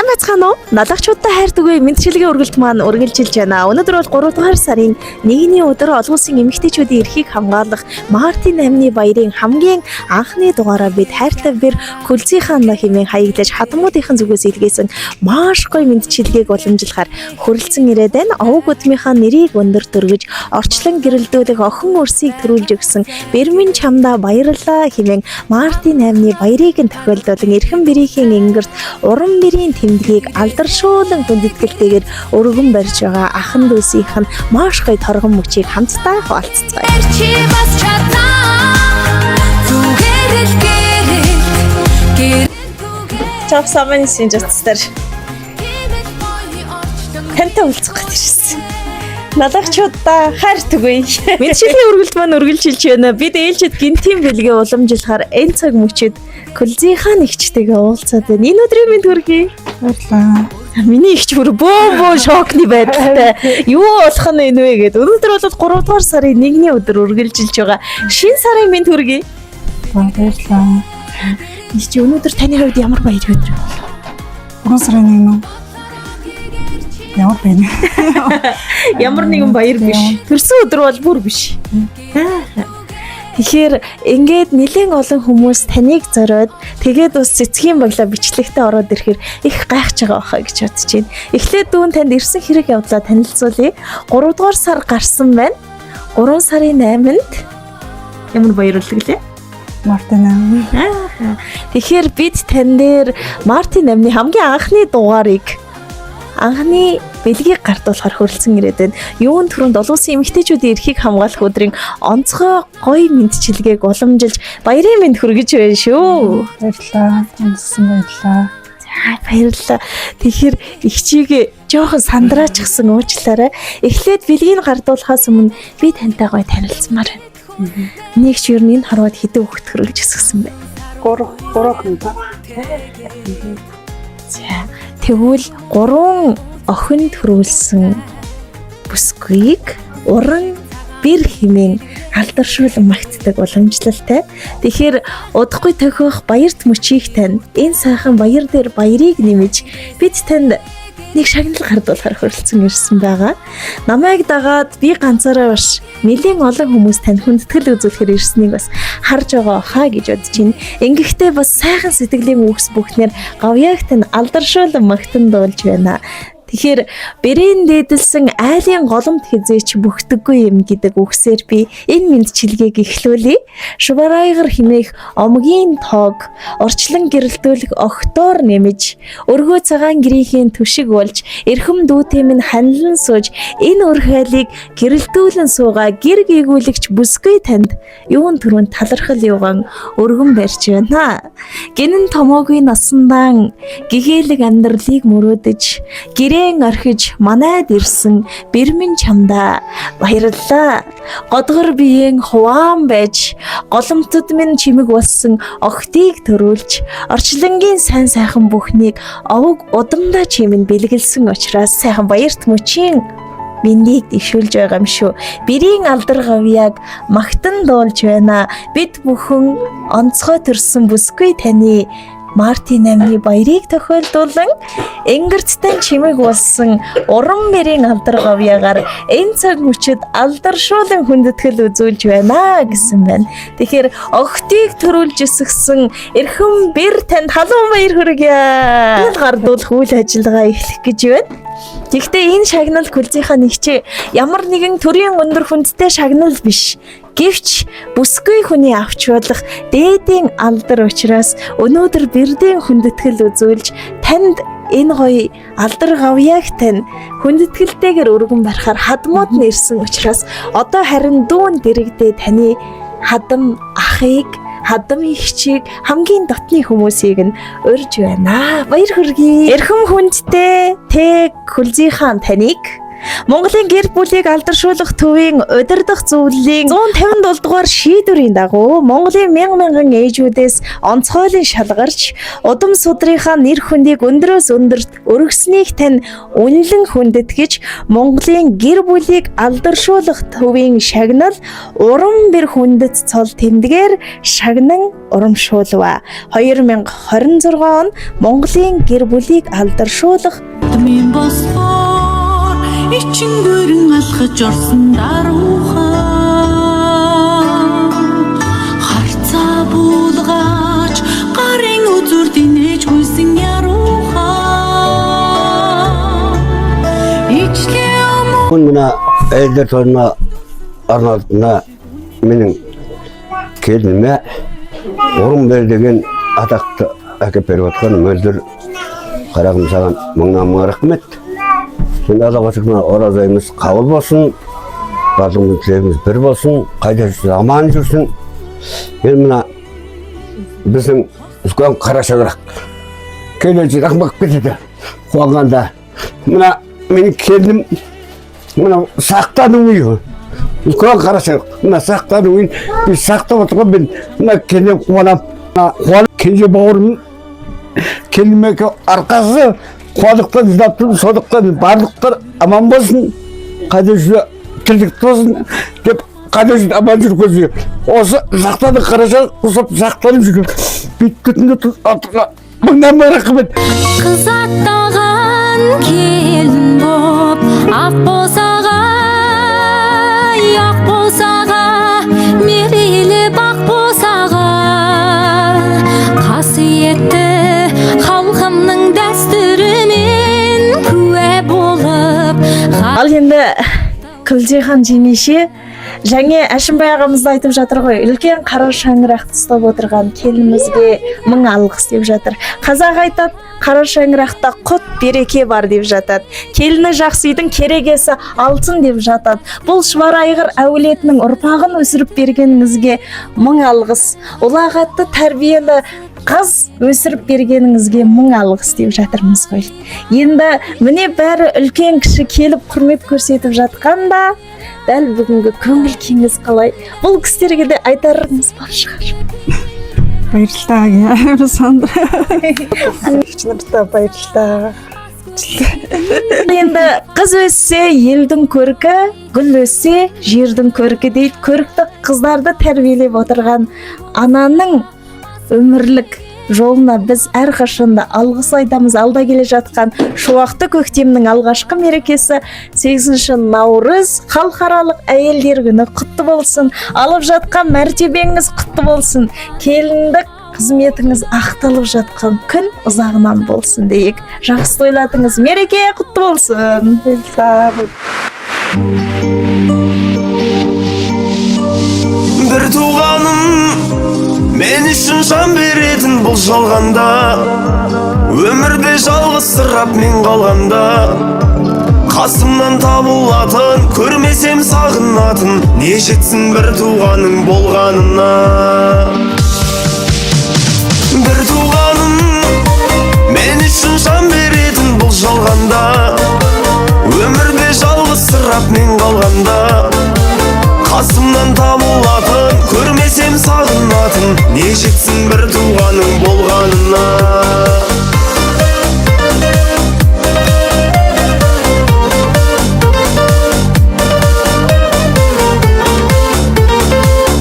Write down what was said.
Сайн байцгаана уу? Налагчуудаа хайр түгэе мэдчилгээ үргэлж маань үргэлжилж байна. Өнөөдөр бол 3 дугаар сарын 1-ний өдөр олон улсын эмэгтэйчүүдийн эрхийг хамгаалах Мартин амны баярын хамгийн анхны дугаараа бид хайртай бэр Күлзийн хаан хэмээн хаяглаж хадмуудынхан зүгээс илгээсэн маш гоё мэдчилгээг уламжлахаар хүрэлцэн ирээд байна. Овг удмынхаа нэрийг өндөр төргөж орчлон гэрэлдүүлэх охин өрсийг төрүүлж өгсөн Бэрмэн чамдаа баярлалаа хэмээн Мартин амны баярыг нь тохиолдуулан эрхэм бэрийн ингэрт уран бэрийн тэмдгийг алдаршуулан хүндэтгэлтэйгээр өргөн барьж байгаа ахан дүүсийнх нь маш гоё торгон мөчийг хамтдаа хуваалцгаая. Чав самын синжатстар. Тантай уулзах гэж ирсэн. Налагчуудаа хайр түгэе. Мэдчилгээ үргэлж маань үргэлжилж байна. Бид ээлжид гинтийн бэлгээ уламжлахаар энэ цаг мөчид Күлзийн хаан эгчтэйгээ уулзаад байна. Энэ өдрийн мэнд хүргэе. Баярлалаа. Миний эгч бүр бөө шокны байдалтай. Юу болох нь энэ вэ гэдэг. Өнөөдөр бол 3 дугаар сарын 1-ний өдөр үргэлжилж байгаа. Шинэ сарын мэнд хүргэе. Баярлалаа. Энд чи өнөөдөр таны хувьд ямар баяр өдөр вэ? 3 сарын 1 нь. Ямар байна? Ямар нэгэн баяр биш. Төрсөн өдөр бол бүр биш. Тэгэхээр ингээд нэлээд олон хүмүүс таныг зориод тэгээд бас цэцгийн баглаа бичлэгтээ ороод ирэхээр их гайхаж байгаа байхаа гэж бодож байна. Эхлээд дүүн танд ирсэн хэрэг явдлаа танилцуулъя. 3 дугаар сар гарсан байна. 3 сарын 8-нд ямар баяр үлгэлээ? Мартин ам. Тэгэхээр бид тань дээр Мартин амны хамгийн анхны дугаарыг анхны бэлгийг гартуулахар хүрэлцэн ирээд байна. Юун түрүүнд олон улсын эмэгтэйчүүдийн эрхийг хамгаалах өдрийн онцгой гоё мэдчилгээг уламжилж баярын мэнд хүргэж байна шүү. Баярлалаа. Таньсан баярлалаа. За баярлалаа. Тэгэхээр ихчигээ жоохон сандраачихсан уучлаарай. Эхлээд бэлгийг гартуулахаас өмнө би тантай гоё танилцмаар байна. Нэг ч юу энэ харваад хэдэн хүүхэд хөрөлж өсгсөн бэ? 3 хүн та. За тэгвэл 3 охин төрүүлсэн бүсгүйг уран бэр хэмээн алдаршуулан магтдаг уламжлалтай. Тэгэхээр удахгүй тохиох баярт мөчийг тань энэ сайхан баяр дээр баярыг нэмэж бид танд нэг шагнал гардуулахар хүрэлцэн ирсэн байгаа. Намайг дагаад би ганцаараа биш нэлийн олон хүмүүс танд хүндэтгэл үзүүлэхээр ирснийг бас харж байгаа хаа гэж бодож байна. Ингэхдээ бас сайхан сэтгэлийн үгс бүхнээр гавьяаг тань алдаршуулан магтан дуулж байна. Тэгэхээр бэрийн дээдэлсэн айлын голомт хизээч бүхдэггүй юм гэдэг үгсээр би энэ мэдчилгээг эхлүүлье. Шуварайгар химээх омгийн тоог орчлон гэрэлтүүлэх огтоор нэмэж өргөө цагаан гэрийн төшиг болж эрхэм дүүтэй минь ханлан сууж энэ өр хайлыг гэрэлтүүлэн суугаа гэр гэгүүлэгч бүсгүй танд юун түрүүн талархал юуган өргөн барьж байна. Гинэн томоогүй насандаа гэгээлэг амьдралыг мөрөөдөж гэрээ орхиж манайд ирсэн Бэрмэн чамдаа баярлалаа. Годгор биеийн хуваан байж голомтод минь чимэг болсон охтыг төрүүлж орчлонгийн сайн сайхан бүхнийг овг удамдаа чимэнд бэлгэлсэн учраас сайхан баярт мөчийн мэндийг дэвшүүлж байгаа юм шүү. Бэрийн алдар гавьяаг магтан дуулж байна. Бид бүхэн онцгой төрсөн бүсгүй таны Мартин амны баярыг тохиолдуулан ингэрттэй чимэг болсон уран бэрийн алдар гавьяагаар энэ цаг мөчид алдаршуулан хүндэтгэл үзүүлж байна гэсэн байна. Тэгэхээр охтыг төрүүлж өсгсөн эрхэм бэр танд халуун баяр хүргье. Гардуулах үйл ажиллагаа эхлэх гэж байна. Гэхдээ энэ шагнал Күлзийнхаа нэгчээ ямар нэгэн төрийн өндөр хүндтэй шагнал биш. Гэвч бүсгүй хүний авч болох дээдийн алдар учраас өнөөдөр бэрдийн хүндэтгэл үзүүлж танд энэ гоё алдар гавьяаг тань хүндэтгэлтэйгээр өргөн барихаар хадмууд нэрсэн учраас одоо харин дүүн дэрэгдээ таны хадам ахыг хадам ихчийг хамгийн дотны хүмүүсийг нь урьж байна. Баяр хүргэе. Эрхэм хүндтэй Күлзийн хаан таныг Монголын гэр бүлийг алдаршуулах төвийн удирдах зүйлийн 157 дугаар шийдвэрийн дагуу Монголын мянган ээжүүдээс онцгойлон шалгарч удам судрынхаа нэр хүндийг өндөрөөс өндөрт өргөснийг тань үнэлэн хүндэтгэж Монголын гэр бүлийг алдаршуулах төвийн шагнал урам бэр хүндэт цол тэмдгээр шагнан урамшуулва. 2026 он Монголын гэр бүлийг алдаршуулах Min босбор ичин дөрөн алхаж орсон даруухан харцаа буулгаач гарын үзүр динэж хүсэн яруухан ичлээ Kun minä eilen tuonna Arnold'na minun kelime Orun verdiğin ataktı akıperiyotkan müldür Karagım sağın mыңнан rahmet. Şimdi Allah başına orazayımız kabul olsun. Bazımız тілегіміз bir olsun. Қайда жүрсін, аман жүрсін. Мен мына біздің үлкен қара шаңырақ келесі ақмақ кетеді. Қуанғанда. Мына менің келдім. Мына сақтаның үйі. Үлкен қара шаңырақ. Мына сақтаның үйін біз сақтап отырған мен мына келдім қуанам. Қуанып кенже бауырым келмеке арқасы қуандықтан жинап тұрмын, сондықтан барлықтар аман болсын, қайда жүрсе тірлік болсын деп қайда жүрсе аман жүргізіп осы сақтанып қараша ұсып сақтанып жүрген бүйтетінде мыңнан бір рахмет. Қыз аттаған келін боп ақ босаға ақ босаға мерейлі бақ босаға қасиетті халқымның дәстүрімен куә болып Ал енді Күлзихан жеңеше жаңа Әшімбай ағамыз да айтып жатыр ғой, үлкен қара шаңырақты ұстап отырған келінімізге мың алғыс деп жатыр. Қазақ айтады, қара шаңырақта құт береке бар деп жатады. Келіні жақсы үйдің керегесі алтын деп жатады. Бұл шұбар айғыр әулетінің ұрпағын өсіріп бергеніңізге мың алғыс. Ұлағатты тәрбиелі қыз өсіріп бергеніңізге мың алғыс деп жатырмыз ғой. Енді міне бәрі үлкен кіші келіп құрмет көрсетіп жатқанда, дәл бүгінгі көңіл кеңес қалай? Бұл кісілерге де айтарыңыз бар шығар. Баярлалаа Сандра. Чынында баярлалаа. Енді қыз өссе елдің көркі, гүл өссе жердің көркі дейді. Көрікті қыздарды тәрбиелеп отырған ананың өмірлік жолына біз әрқашанда алғыс айтамыз. Алда келе жатқан шуақты көктемнің алғашқы мерекесі 8 наурыз халықаралық әйелдер күні құтты болсын. Алып жатқан мәртебеңіз құтты болсын. Келіндік қызметіңіз ақталып жатқан күн ұзағынан болсын дейік. Жақсы тойлатыңыз, мереке құтты болсын. Бір туғаным мен үшін жан беретін бұл жалғанда, өмірде жалғызсырап мен қалғанда, қасымнан табылатын, көрмесем сағынатын, не жетсін бір туғаның болғанына. Бір туғаным мен үшін жан беретін бұл жалғанда, өмірде жалғызсырап мен қалғанда, қасымнан табылатын, көрмесем сағынатын, не жетсін бір туғаның болғанына.